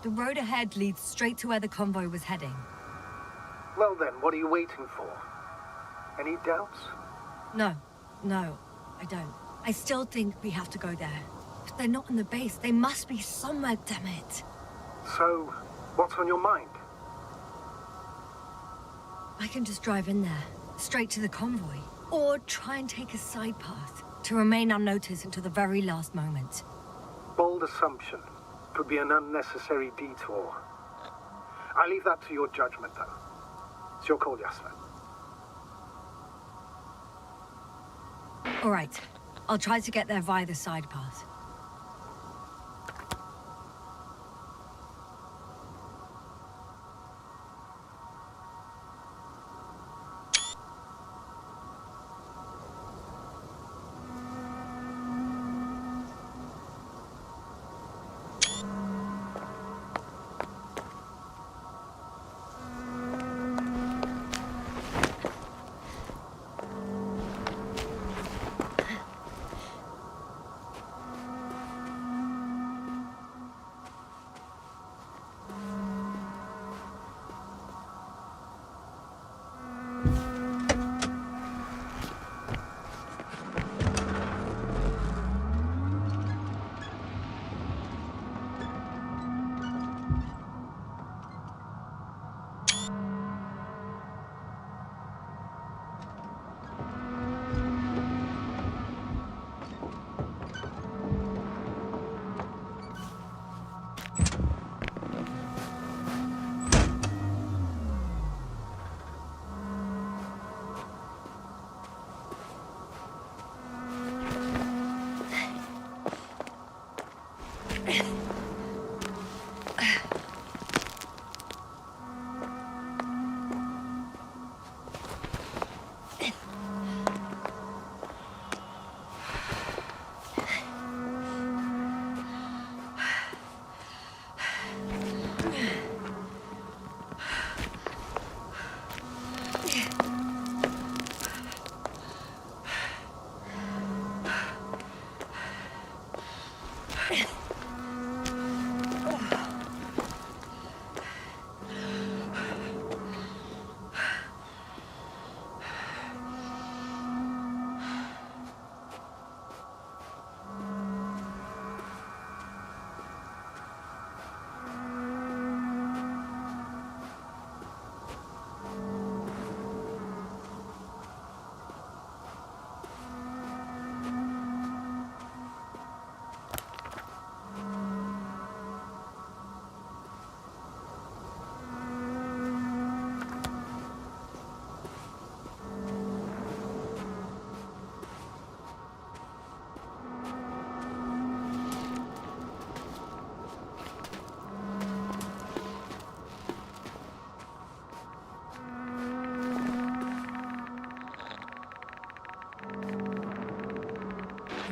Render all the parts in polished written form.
The road ahead leads straight to where the convoy was heading. Well then, what are you waiting for? Any doubts? No, I don't. I still think we have to go there. If they're not in the base, they must be somewhere, damn it. So, what's on your mind? I can just drive in there, straight to the convoy. Or try and take a side path, to remain unnoticed until the very last moment. Bold assumption. Could be an unnecessary detour. I leave that to your judgment, though. It's your call, Jasper. All right. I'll try to get there via the side path.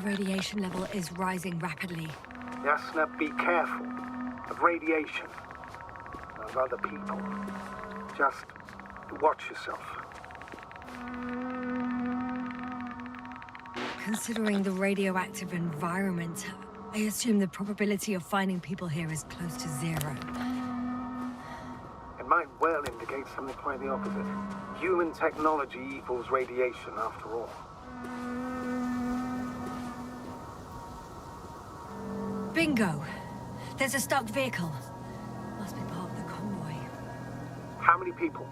The radiation level is rising rapidly. Yasna, be careful of radiation, of other people. Just watch yourself. Considering the radioactive environment, I assume the probability of finding people here is close to zero. It might well indicate something quite the opposite. Human technology equals radiation, after all. Bingo! There's a stuck vehicle. Must be part of the convoy. How many people?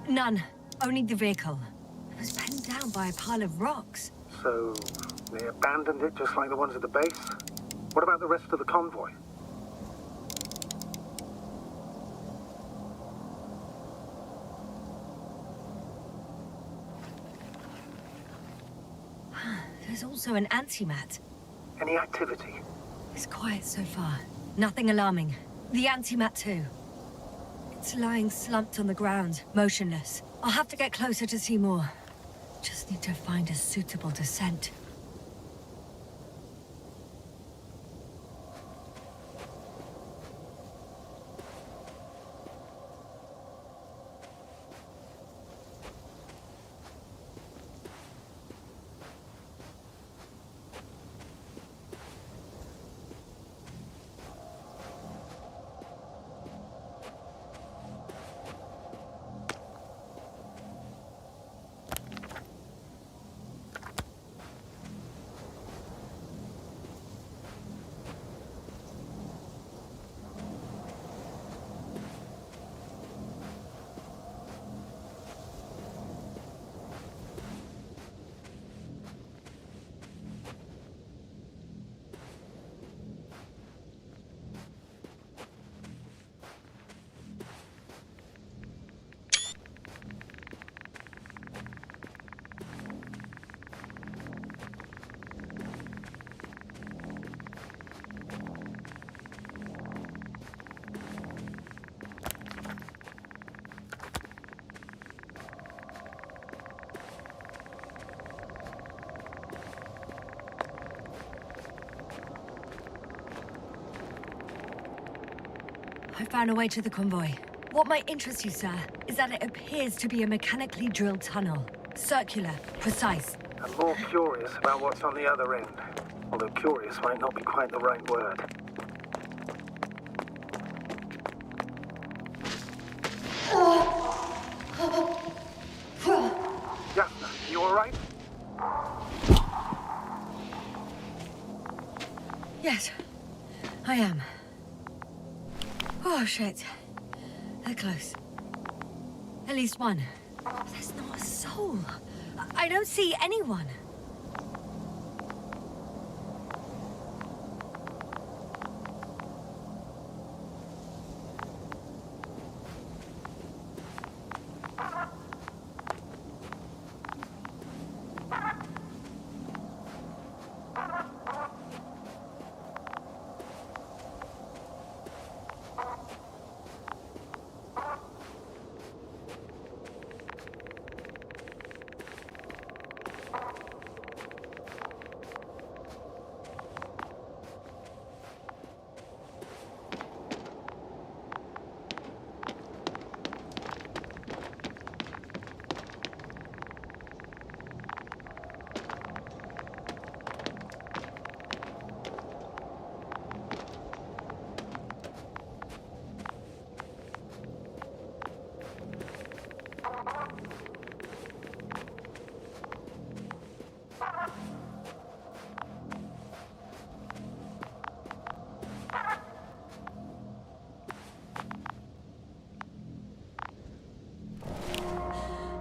None. Only the vehicle. It was penned down by a pile of rocks. So, they abandoned it just like the ones at the base? What about the rest of the convoy? There's also an antimat. Any activity? It's quiet so far. Nothing alarming. The antimat too. It's lying slumped on the ground, motionless. I'll have to get closer to see more. Just need to find a suitable descent. I found a way to the convoy. What might interest you, sir, is that it appears to be a mechanically drilled tunnel. Circular, precise. I'm more curious about what's on the other end. Although curious might not be quite the right word. Jasna, you alright? Yes, I am. Oh, shit. They're close. At least one. There's not a soul. I don't see anyone.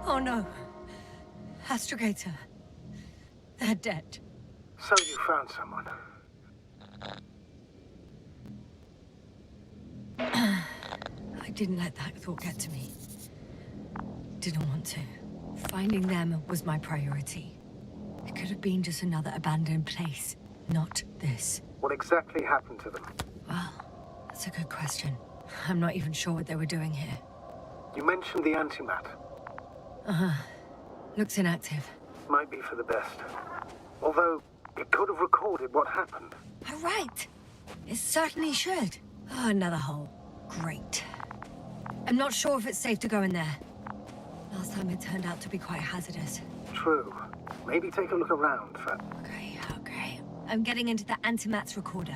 Oh no. Astrogator. They're dead. So you found someone. I didn't let that thought get to me. Didn't want to. Finding them was my priority. It could have been just another abandoned place, not this. What exactly happened to them? Well, that's a good question. I'm not even sure what they were doing here. You mentioned the antimat. Looks inactive. Might be for the best. Although, it could have recorded what happened. All right. It certainly should. Oh, another hole. Great. I'm not sure if it's safe to go in there. Last time it turned out to be quite hazardous. True. Maybe take a look around for... Okay. I'm getting into the antimat's recorder.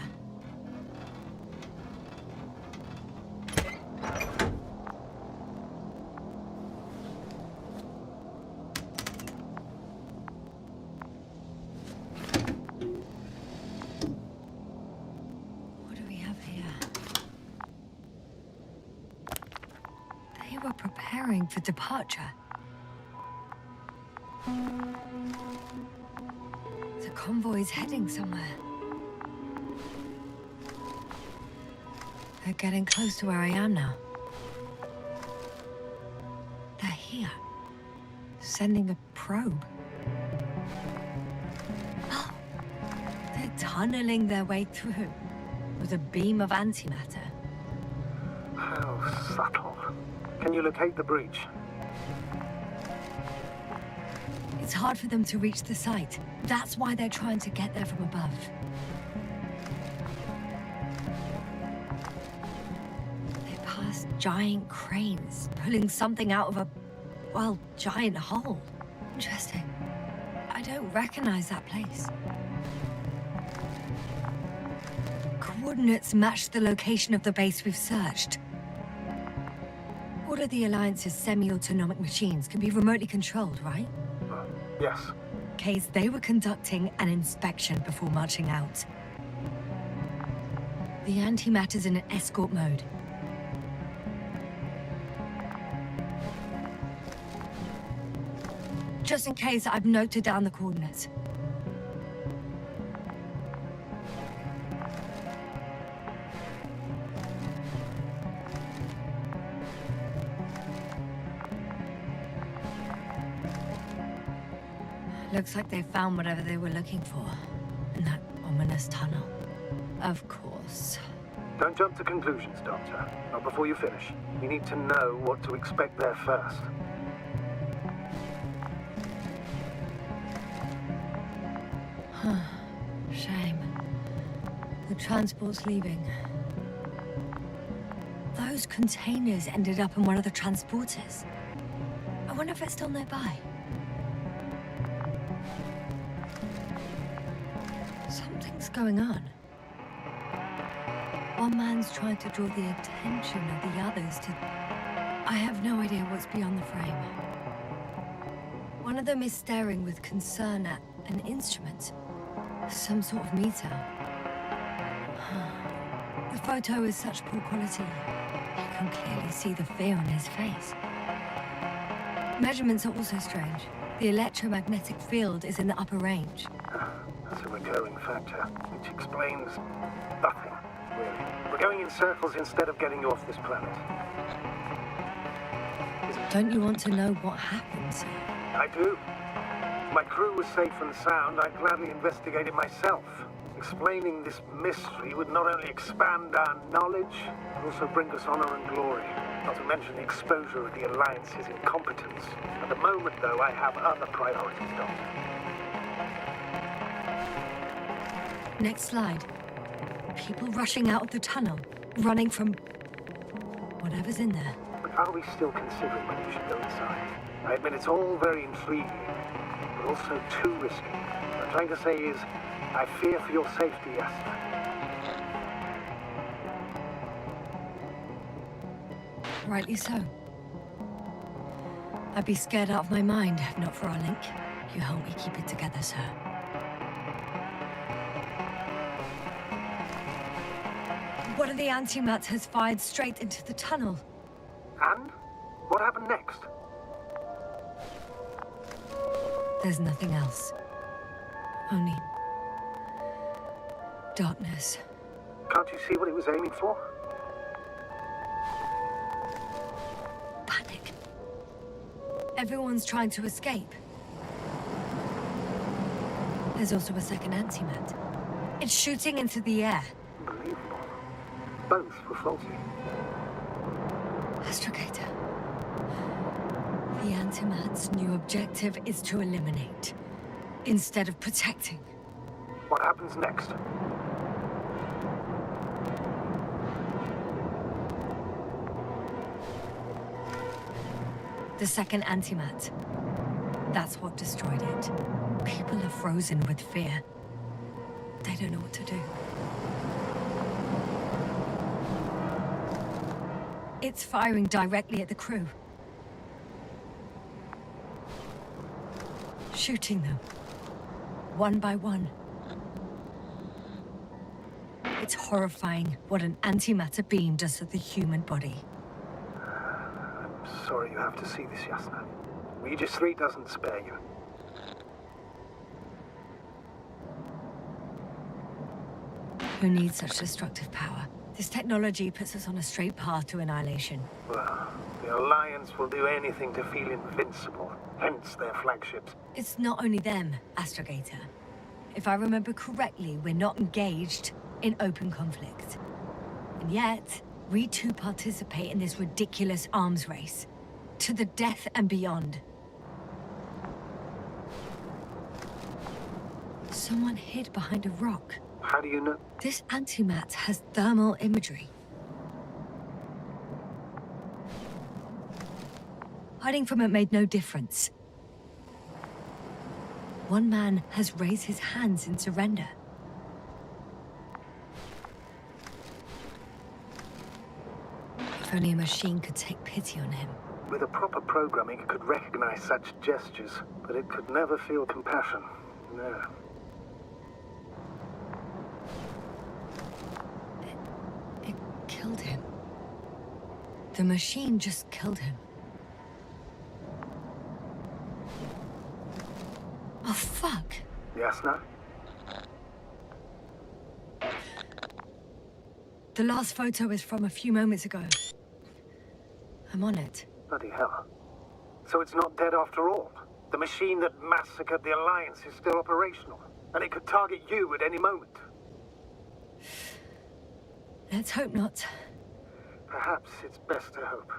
What do we have here? They were preparing for departure. The convoy's heading somewhere. They're getting close to where I am now. They're here. Sending a probe. Oh, they're tunneling their way through with a beam of antimatter. How subtle. Can you locate the breach? It's hard for them to reach the site. That's why they're trying to get there from above. They pass giant cranes, pulling something out of a, well, giant hole. Interesting. I don't recognize that place. Coordinates match the location of the base we've searched. All of the Alliance's semi-autonomic machines can be remotely controlled, right? Yes. Case they were conducting an inspection before marching out. The antimatter's in an escort mode. Just in case, I've noted down the coordinates. Looks like they found whatever they were looking for in that ominous tunnel. Of course. Don't jump to conclusions, Doctor. Not before you finish. You need to know what to expect there first. Shame. The transport's leaving. those containers ended up in one of the transporters. I wonder if it's still nearby. Something's going on. One man's trying to draw the attention of the others to... I have no idea what's beyond the frame. One of them is staring with concern at an instrument. Some sort of meter. The photo is such poor quality. You can clearly see the fear on his face. Measurements are also strange. The electromagnetic field is in the upper range. That's a recurring factor, which explains nothing, really. We're going in circles instead of getting you off this planet. Don't you want to know what happened, sir? I do. If my crew was safe and sound, I'd gladly investigate it myself. Explaining this mystery would not only expand our knowledge, but also bring us honor and glory. Not to mention the exposure of the Alliance's incompetence. At the moment, though, I have other priorities, Doctor. Next slide. People rushing out of the tunnel, running from... whatever's in there. But are we still considering whether we should go inside? I admit it's all very intriguing, but also too risky. What I'm trying to say is, I fear for your safety, Yasna. Rightly so. I'd be scared out of my mind if not for our link. You help me keep it together, sir. One of the antimats has fired straight into the tunnel. And? What happened next? There's nothing else. Only... darkness. Can't you see what it was aiming for? Panic. Everyone's trying to escape. There's also a second antimat. It's shooting into the air. Unbelievable. Both were faulty. Astrogator. The antimat's new objective is to eliminate, instead of protecting. What happens next? The second antimat. That's what destroyed it. People are frozen with fear. They don't know what to do. It's firing directly at the crew. Shooting them. One by one. It's horrifying what an antimatter beam does to the human body. I'm sorry you have to see this, Yasna. Regis 3 doesn't spare you. Who needs such destructive power? This technology puts us on a straight path to annihilation. Well, the Alliance will do anything to feel invincible, hence their flagships. It's not only them, Astrogator. If I remember correctly, we're not engaged in open conflict. And yet, we too participate in this ridiculous arms race. To the death and beyond. Someone hid behind a rock. How do you know? This antimat has thermal imagery. Hiding from it made no difference. One man has raised his hands in surrender. If only a machine could take pity on him. With a proper programming, it could recognize such gestures, but it could never feel compassion. No. It killed him. The machine just killed him. Oh, fuck. Yasna? The last photo is from a few moments ago. I'm on it. Bloody hell. So it's not dead after all? The machine that massacred the Alliance is still operational, and it could target you at any moment. Let's hope not. Perhaps it's best to hope.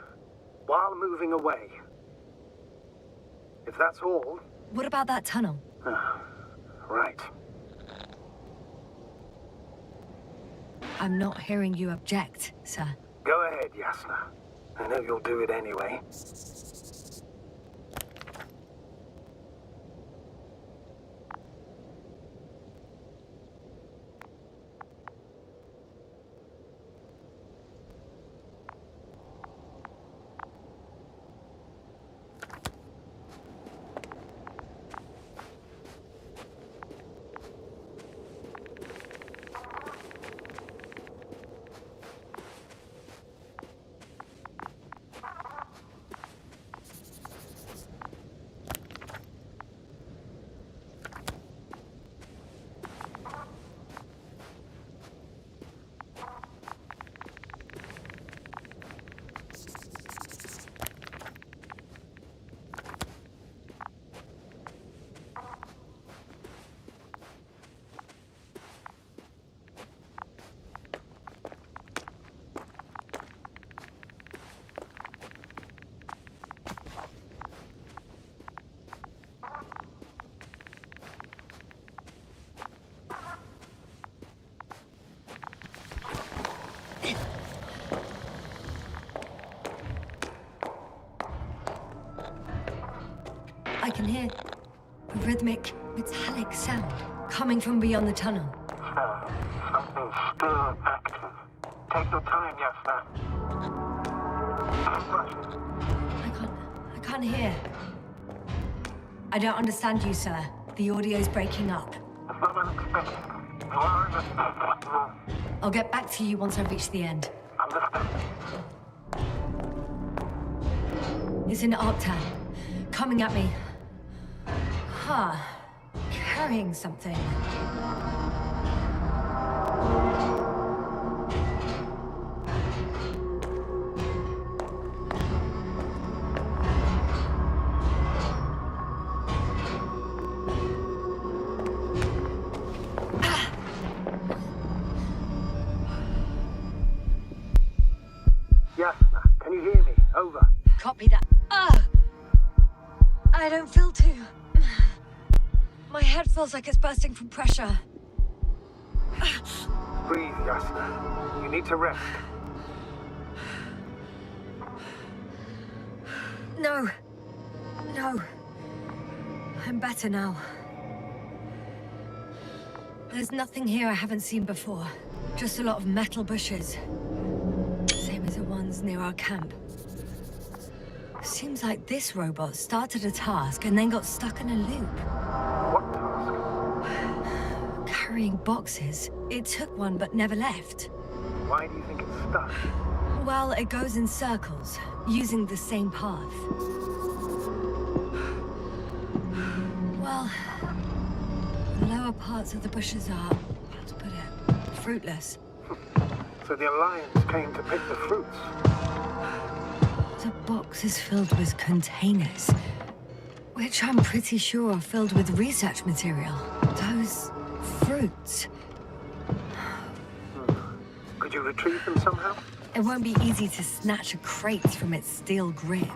While moving away. If that's all... What about that tunnel? Right. I'm not hearing you object, sir. Go ahead. ahead, Yasna. I know you'll do it anyway. I can hear a rhythmic, metallic sound coming from beyond the tunnel. Something's still active. Take your time, Yasna. I can't hear. I don't understand you, sir. The audio's breaking up. It's not unexpected. You are in a... I'll get back to you once I reach the end. Understand. It's an Arctan. Coming at me. Huh. Carrying something. Yasna, can you hear me? Over. Copy that. I don't feel too... My head feels like it's bursting from pressure. Breathe, Yasna. You need to rest. No. I'm better now. There's nothing here I haven't seen before. Just a lot of metal bushes. Same as the ones near our camp. Seems like this robot started a task and then got stuck in a loop. What task? Carrying boxes. It took one but never left. Why do you think it's stuck? Well, it goes in circles, using the same path. Well, the lower parts of the bushes are, how to put it, fruitless. So the Alliance came to pick the fruits. The box is filled with containers, which I'm pretty sure are filled with research material. Those fruits. Could you retrieve them somehow? It won't be easy to snatch a crate from its steel grip.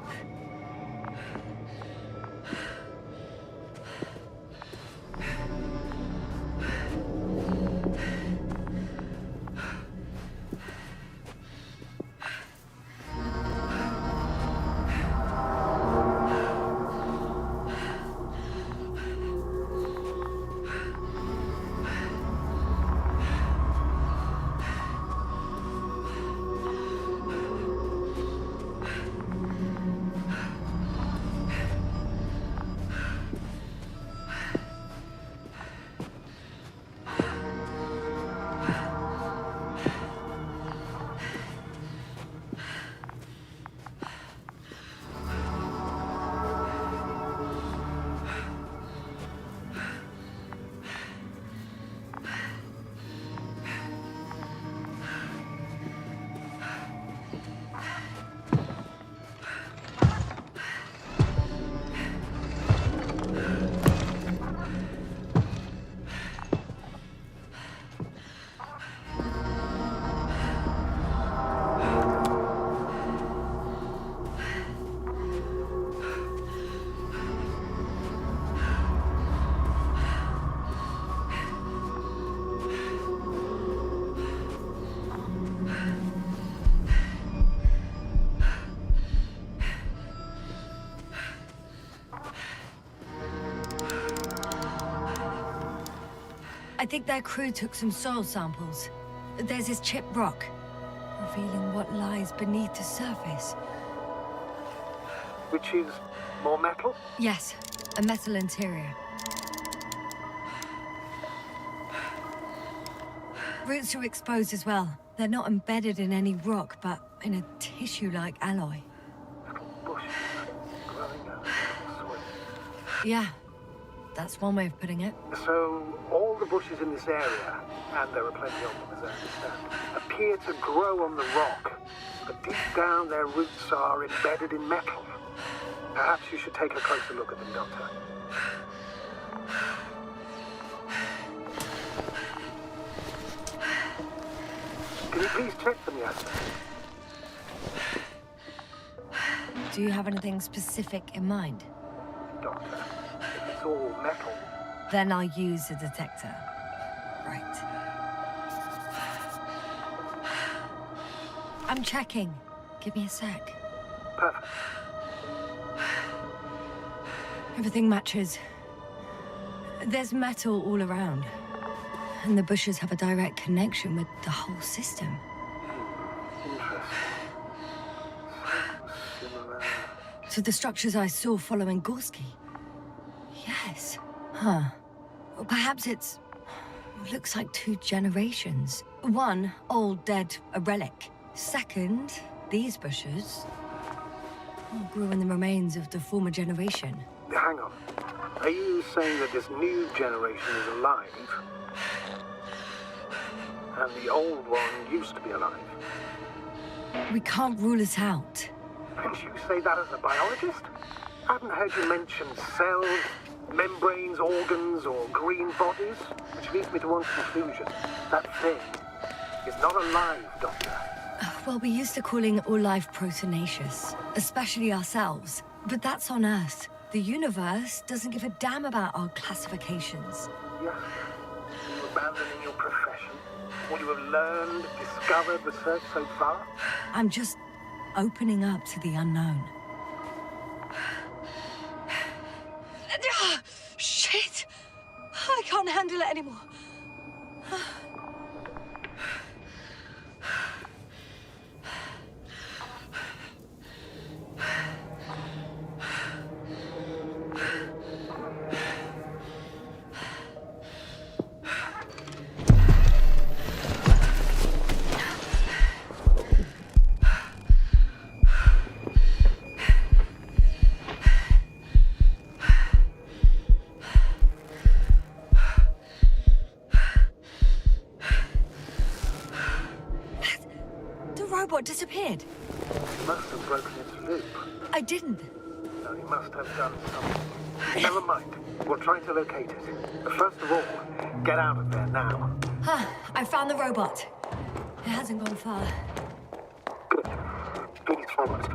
I think their crew took some soil samples. There's this chipped rock, revealing what lies beneath the surface. Which is more metal? Yes, a metal interior. Roots are exposed as well. They're not embedded in any rock, but in a tissue-like alloy. Little bushes growing out of the soil. Yeah, that's one way of putting it. So, all the bushes in this area, and there are plenty of them as I understand, appear to grow on the rock, but deep down their roots are embedded in metal. Perhaps you should take a closer look at them, Doctor. Can you please check them, Yasna? Do you have anything specific in mind? Doctor, if it's all metal, Then I'll use a detector. Right. I'm checking. Give me a sec. perfect. Everything matches. There's metal all around. And the bushes have a direct connection with the whole system. Interesting. So similar. To the structures I saw following Gorski. Yes. Huh. Well, perhaps it's... looks like 2 generations. One, old, dead, a relic. Second, these bushes all grew in the remains of the former generation. Hang on. Are you saying that this new generation is alive? And the old one used to be alive? We can't rule it out. And you say that as a biologist? I haven't heard you mention cells, membranes, organs, or green bodies, which leads me to one conclusion. That thing is not alive, Doctor. Well, we used to calling all life proteinaceous, especially ourselves. But that's on Earth. The universe doesn't give a damn about our classifications. Yes. Are you abandoning your profession? What you have learned, discovered, researched so far? I'm just opening up to the unknown. Shit! I can't handle it anymore. Robot disappeared. You must have broken its loop. I didn't. No, you must have done something. Never mind. We'll try to locate it. But first of all, get out of there now. I found the robot. It hasn't gone far. Good. Please forward.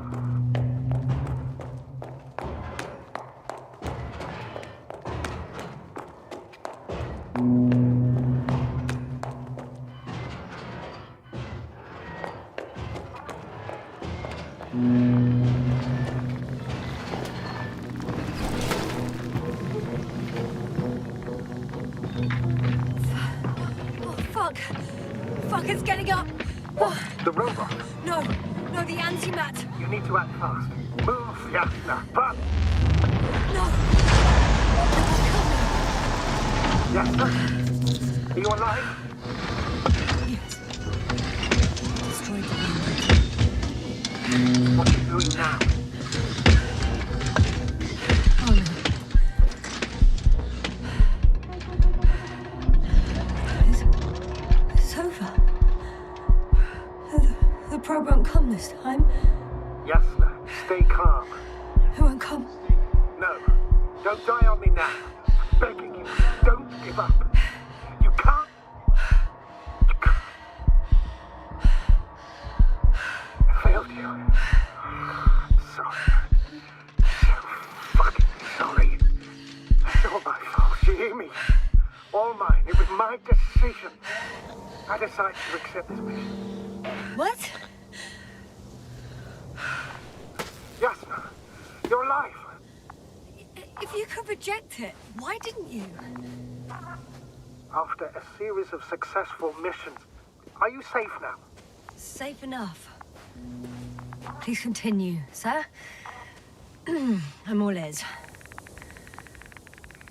Fuck, it's getting up. What? The robot? No, the antimat. You need to act fast. Move, Yasna. But... No. Yasna? Are you alive? Yes. Destroyed the What are you doing now? Oh no. It's over. The probe won't come this time. Yasna, stay calm. It won't come. No, don't die on me now. I'm begging you, don't give up. You can't. You can't. I failed you. I'm sorry. So fucking sorry. It's all my fault. You hear me? All mine. It was my decision. I decided to accept this mission. What? Yasna, you're alive. If you could reject it, why didn't you? After after a series of successful missions. Are you safe now? Safe enough. Please continue, sir. I'm all ears.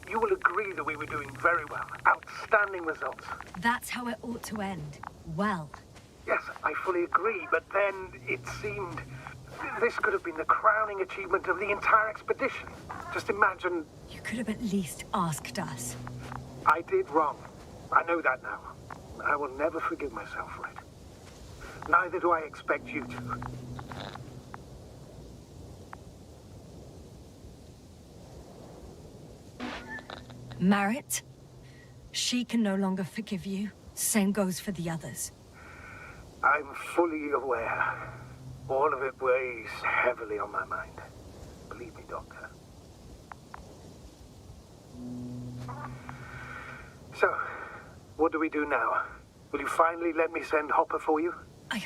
You will agree that we were doing very well. Outstanding results. That's how it ought to end. Well. Yes, I fully agree, but then it seemed this could have been the crowning achievement of the entire expedition. Just imagine... You could have at least asked us. I did wrong. I know that now. I will never forgive myself for it. Neither do I expect you to. Marit, she can no longer forgive you. Same goes for the others. I'm fully aware. All of it weighs heavily on my mind. Believe me, Doctor. So, what do we do now? Will you finally let me send Hopper for you? I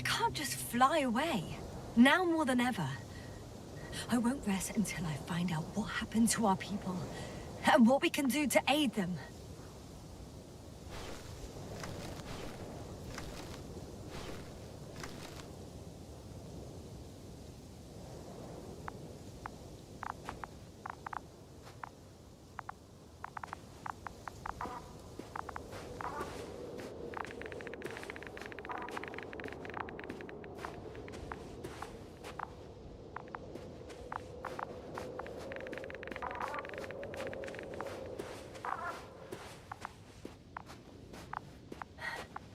can't just fly away. Now more than ever. I won't rest until I find out what happened to our people. And what we can do to aid them.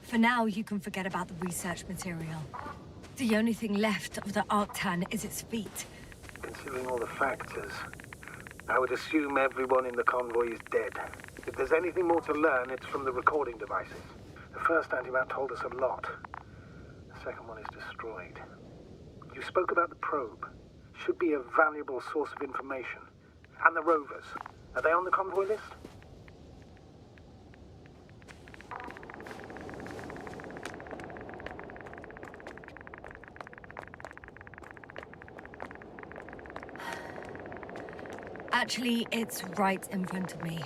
For now, you can forget about the research material. The only thing left of the Arctan is its feet. Considering all the factors, I would assume everyone in the convoy is dead. If there's anything more to learn, it's from the recording devices. The first antimat told us a lot. The second one is destroyed. You spoke about the probe. Should be a valuable source of information. And the rovers. Are they on the convoy list? Actually, it's right in front of me.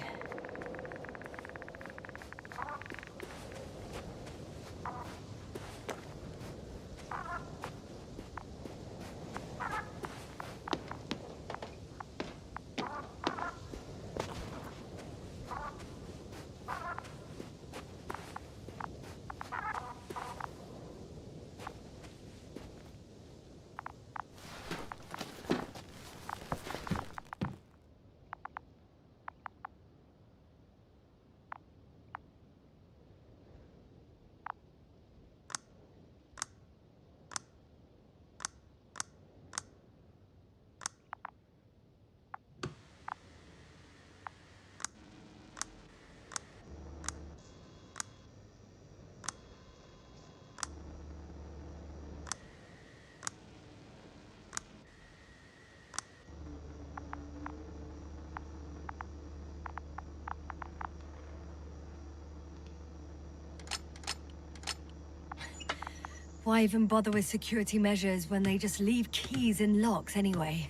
Why even bother with security measures when they just leave keys in locks anyway?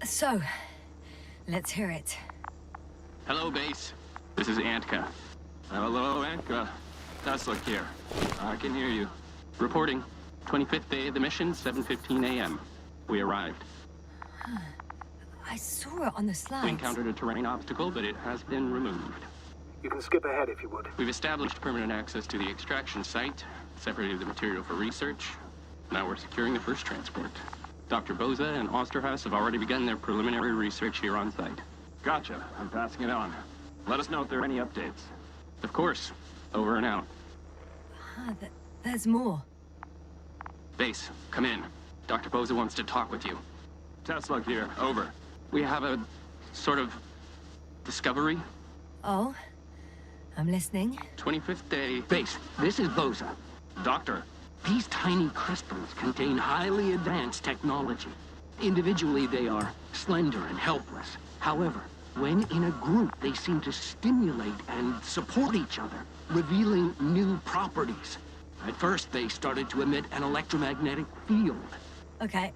So, let's hear it. Hello, base. This is Antka. Hello, Antka. Tesla here. I can hear you. Reporting. 25th day of the mission, 7:15 a.m. We arrived. I saw it on the slides. We encountered a terrain obstacle, but it has been removed. You can skip ahead if you would. We've established permanent access to the extraction site, separated the material for research. Now we're securing the first transport. Dr. Boza and Osterhaus have already begun their preliminary research here on site. Gotcha. I'm passing it on. Let us know if there are any updates. Of course. Over and out. There's more. Base, come in. Dr. Boza wants to talk with you. Tesla here. Over. We have a sort of discovery. Oh? I'm listening. 25th day. Base, this is Boza. Doctor. These tiny crystals contain highly advanced technology. Individually, they are slender and helpless. However, when in a group, they seem to stimulate and support each other, revealing new properties. At first, they started to emit an electromagnetic field. Okay.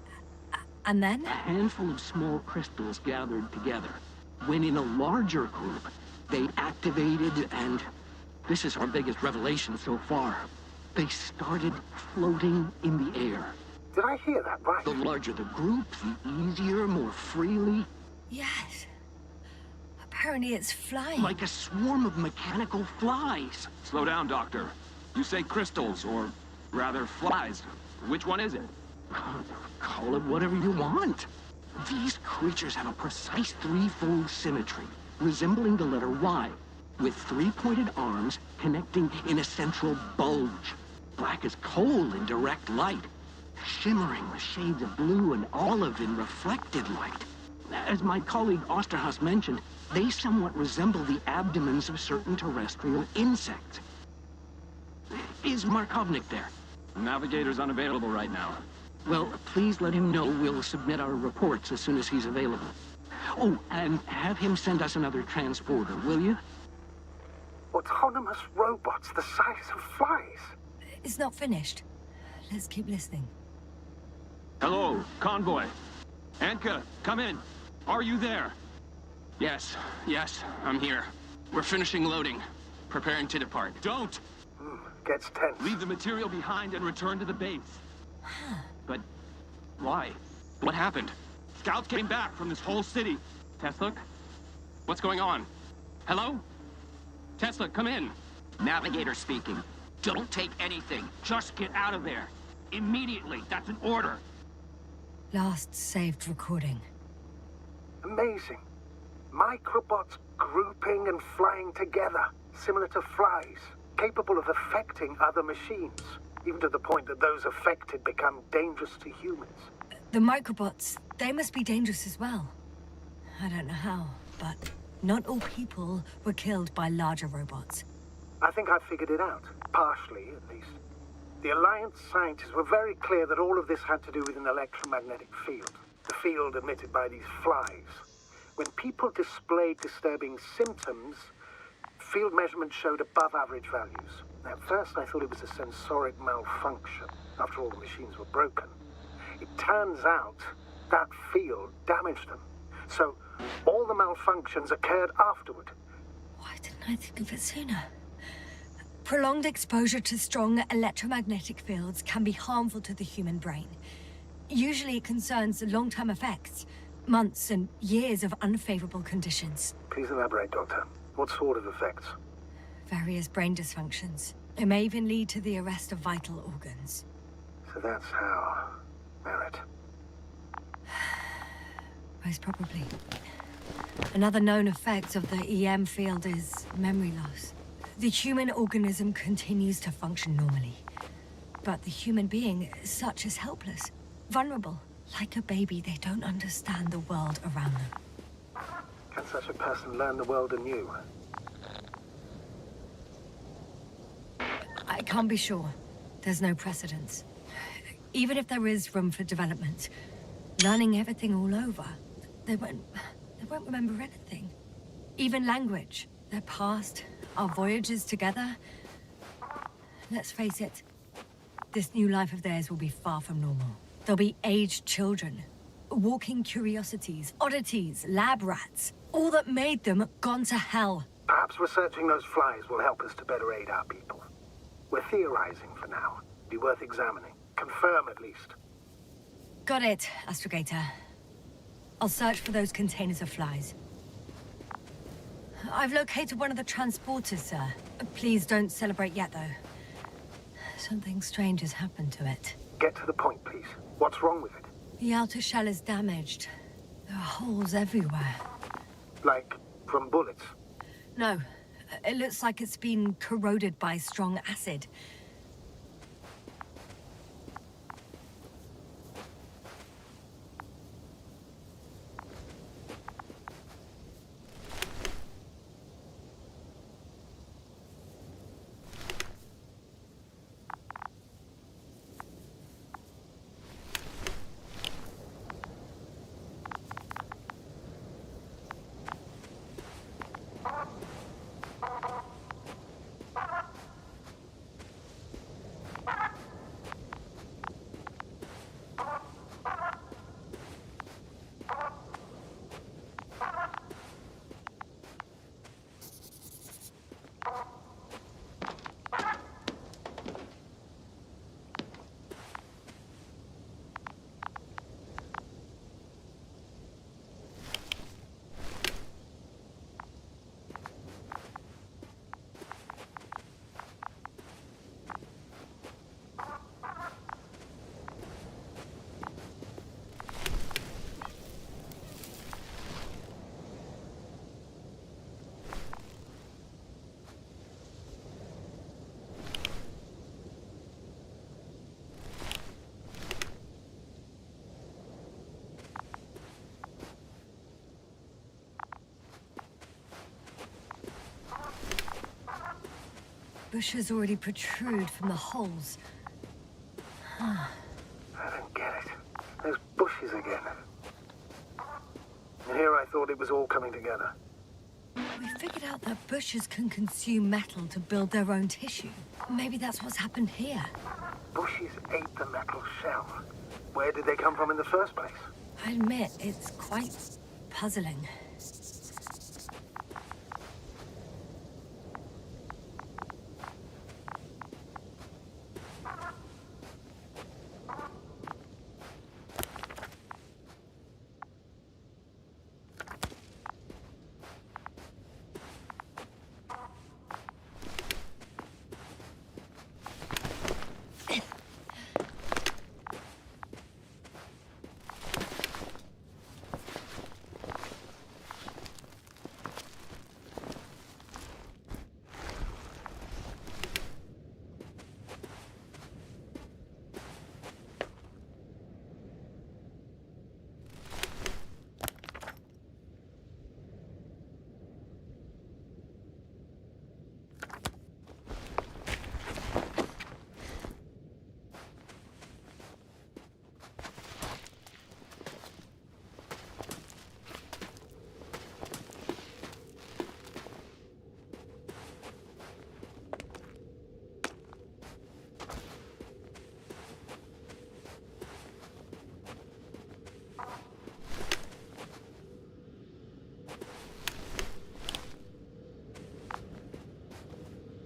And then? A handful of small crystals gathered together. when in a larger group, they activated and, this is our biggest revelation so far, they started floating in the air. Did I hear that right? The larger the group, the easier, more freely. Yes. Apparently it's flying. Like a swarm of mechanical flies. Slow down, Doctor. You say crystals, or rather flies. Which one is it? Call it whatever you want. These creatures have a precise threefold symmetry, resembling the letter Y, with three-pointed arms connecting in a central bulge. Black as coal in direct light, shimmering with shades of blue and olive in reflected light. As my colleague Osterhaus mentioned, they somewhat resemble the abdomens of certain terrestrial insects. Is Markovnik there? Navigator's unavailable right now. Well, please let him know we'll submit our reports as soon as he's available. Oh, and have him send us another transporter, will you? Autonomous robots the size of flies. It's not finished. Let's keep listening. Hello, convoy. Anka, come in. Are you there? Yes, I'm here. We're finishing loading. Preparing to depart. Don't! Gets tense. Leave the material behind and return to the base. But why? What happened? Scouts came back from this whole city. Tesla? What's going on? Hello? Tesla, come in. Navigator speaking. Don't take anything. Just get out of there. Immediately. That's an order. Last saved recording. Amazing. Microbots grouping and flying together, similar to flies, capable of affecting other machines, even to the point that those affected become dangerous to humans. The microbots, they must be dangerous as well. I don't know how, but not all people were killed by larger robots. I think I figured it out, partially at least. The Alliance scientists were very clear that all of this had to do with an electromagnetic field, the field emitted by these flies. When people displayed disturbing symptoms, field measurements showed above average values. At first I thought it was a sensoric malfunction, after all the machines were broken. It turns out that field damaged them. So all the malfunctions occurred afterward. Why didn't I think of it sooner? Prolonged exposure to strong electromagnetic fields can be harmful to the human brain. Usually it concerns long-term effects, months and years of unfavorable conditions. Please elaborate, Doctor. What sort of effects? Various brain dysfunctions. It may even lead to the arrest of vital organs. So that's how... Merit. Most probably. Another known effect of the EM field is memory loss. The human organism continues to function normally. But the human being, such is helpless, vulnerable. Like a baby, they don't understand the world around them. Can such a person learn the world anew? I can't be sure. There's no precedence. Even if there is room for development, learning everything all over, they won't remember anything. Even language, their past, our voyages together. Let's face it, this new life of theirs will be far from normal. They'll be aged children, walking curiosities, oddities, lab rats. All that made them gone to hell. Perhaps researching those flies will help us to better aid our people. We're theorizing for now. Be worth examining. Confirm at least. Got it, Astrogator. I'll search for those containers of flies. I've located one of the transporters, sir. Please don't celebrate yet, though. Something strange has happened to it. Get to the point, please. What's wrong with it? The outer shell is damaged. There are holes everywhere. Like from bullets? No. It looks like it's been corroded by strong acid. bushes already protrude from the holes. I don't get it. Those bushes again. And here I thought it was all coming together. We figured out that bushes can consume metal to build their own tissue. Maybe that's what's happened here. Bushes ate the metal shell. Where did they come from in the first place? I admit, it's quite puzzling.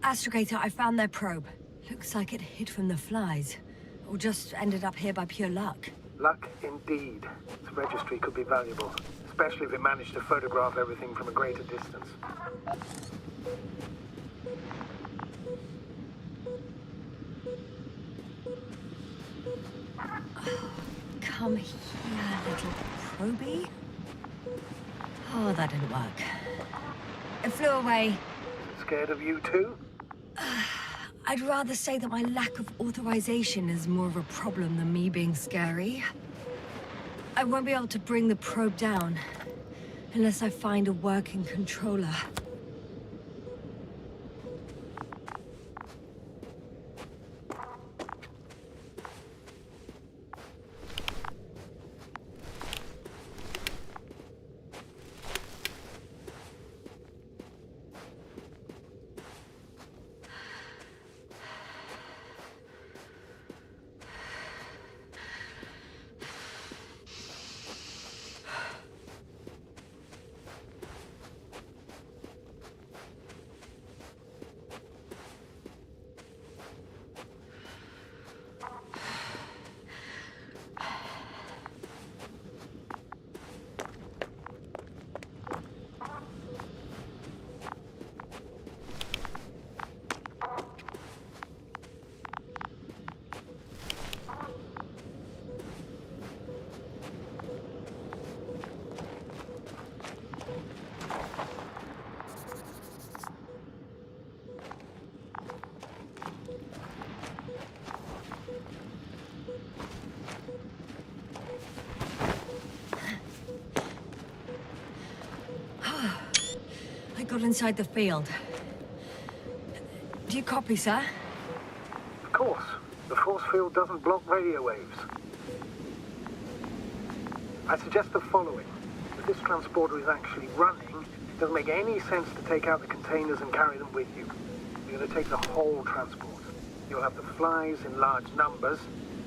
Astrogator, I found their probe. Looks like it hid from the flies. Or just ended up here by pure luck. Luck indeed. This registry could be valuable, especially if it managed to photograph everything from a greater distance. Come here, little probie. Oh, that didn't work. It flew away. Scared of you too? I'd rather say that my lack of authorization is more of a problem than me being scary. I won't be able to bring the probe down unless I find a working controller. Got inside the field. Do you copy, sir? Of course. The force field doesn't block radio waves. I suggest the following. If this transporter is actually running, it doesn't make any sense to take out the containers and carry them with you. You're going to take the whole transport. You'll have the flies in large numbers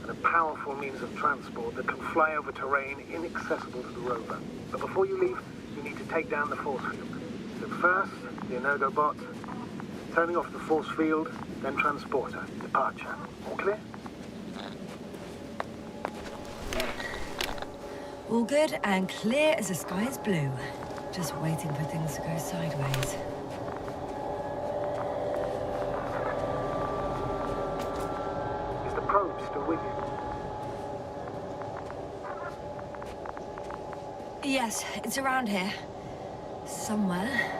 and a powerful means of transport that can fly over terrain inaccessible to the rover. But before you leave, you need to take down the force field. So first, the Energobot, turning off the force field, then transporter, departure. All clear? All good and clear as the sky is blue. Just waiting for things to go sideways. Is the probe still with you? Yes, it's around here. Somewhere.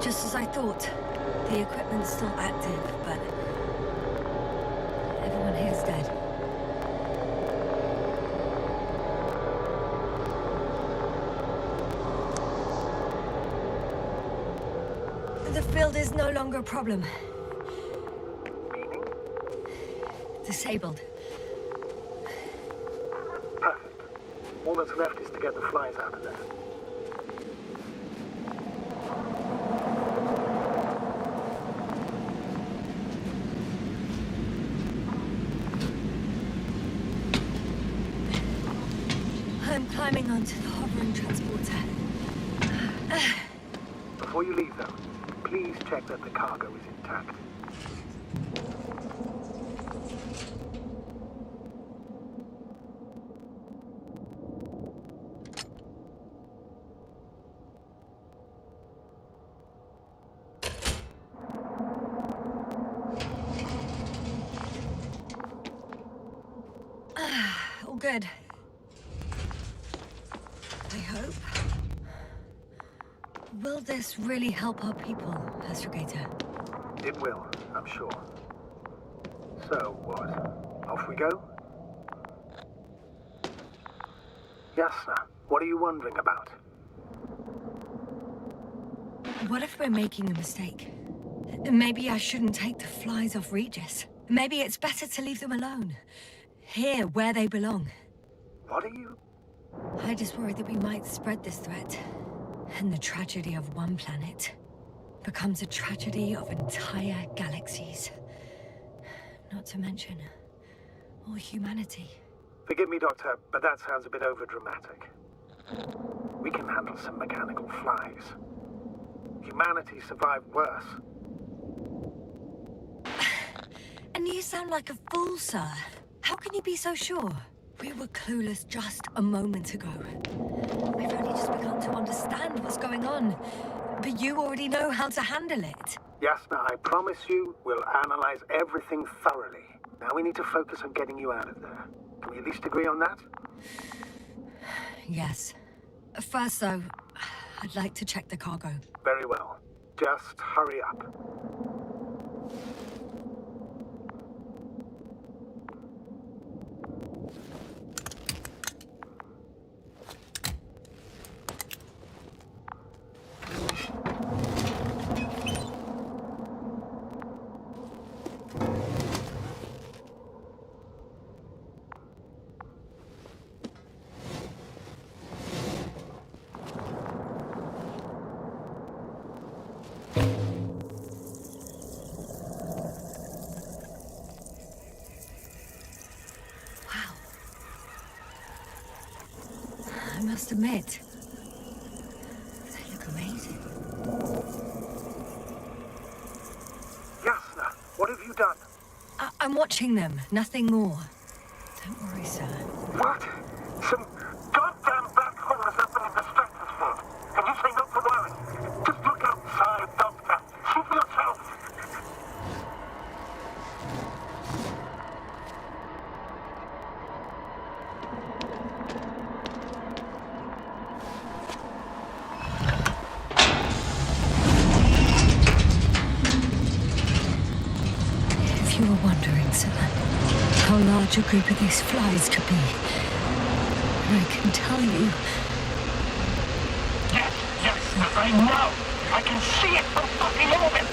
Just as I thought. The equipment's still active, but everyone here's dead. The field is no longer a problem. Meaning? Disabled. Perfect. All that's left is to get the flies out of there. I'm climbing onto the hovering transporter. Before you leave, though, please check that the cargo is intact. All good. I hope. Will this really help our people, Astrogator? It will, I'm sure. So, what? Off we go? Yes, sir. What are you wondering about? What if we're making a mistake? Maybe I shouldn't take the flies off Regis. Maybe it's better to leave them alone. Here, where they belong. What are you... I just worry that we might spread this threat. And the tragedy of one planet becomes a tragedy of entire galaxies. Not to mention, all humanity. Forgive me, Doctor, but that sounds a bit overdramatic. We can handle some mechanical flies. Humanity survived worse. And you sound like a fool, sir. How can you be so sure? We were clueless just a moment ago. We've only just begun to understand what's going on. But you already know how to handle it. Yasna, I promise you, we'll analyze everything thoroughly. Now we need to focus on getting you out of there. Can we at least agree on that? Yes. First, though, I'd like to check the cargo. Very well. Just hurry up. I must admit, they look amazing. Yasna, what have you done? I'm watching them, nothing more. Don't worry, sir. What? Some goddamn black hole has opened in the stratosphere. And you say not to worry. Just look outside, Doctor. See for yourself. If you were wondering, sir, how large a group of these flies could be, I can tell you. Yes, I know. I can see it from fucking orbit.